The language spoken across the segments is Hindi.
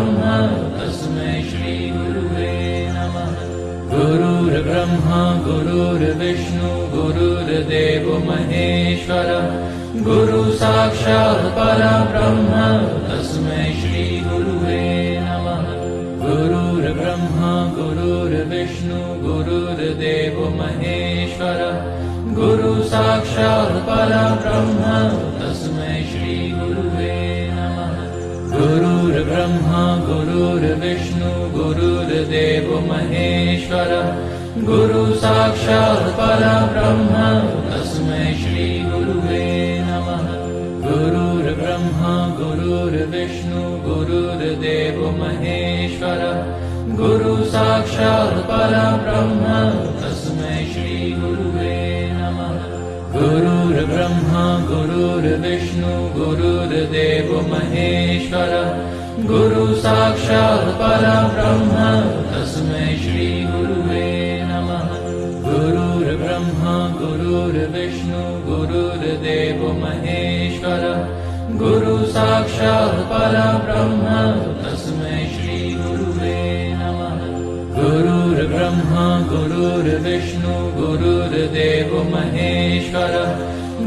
ब्रह्म तस्मै श्री गुरुवे नमः। गुरुर्ब्रह्मा गुरुर्विष्णु गुरुर्देवो महेश्वरः गुरु साक्षात् परब्रह्म तस्मै श्री गुरुवे नमः। गुरुर्ब्रह्मा गुरुर्विष्णु गुरुर्देवो महेश्वरः गुरु साक्षात् परब्रह्म तस्मै श्री गुरुवे नमः। गुरुर्ब्रह्मा गुरुर्विष्णु गुरुर्देवो महेश्वरः गुरु साक्षात् परब्रह्म तस्मै श्री गुरुवे नमः। गुरुर्ब्रह्मा गुरुर्विष्णु गुरुर्देवो महेश्वरः गुरु साक्षात् परब्रह्म तस्मै श्री गुरुवे नमः। गुरुर्ब्रह्मा गुरुर्विष्णु गुरुर्देवो महेश्वरः गुरु साक्षात् परब्रह्म तस्मै श्री गुरुवे नमः। गुरुर्ब्रह्मा गुरुर्विष्णु गुरुर्देवो महेश्वरः गुरु साक्षात् परब्रह्म तस्मै श्री गुरुवे नमः। गुरुर्ब्रह्मा गुरुर्विष्णु गुरुर्देवो महेश्वरः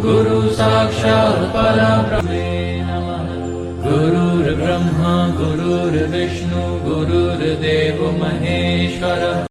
गुरु साक्षात् परब्रह्म नमः। गुरुर्ब्रह्मा गुरुर्विष्णु गुरुर्देवो महेश्वरः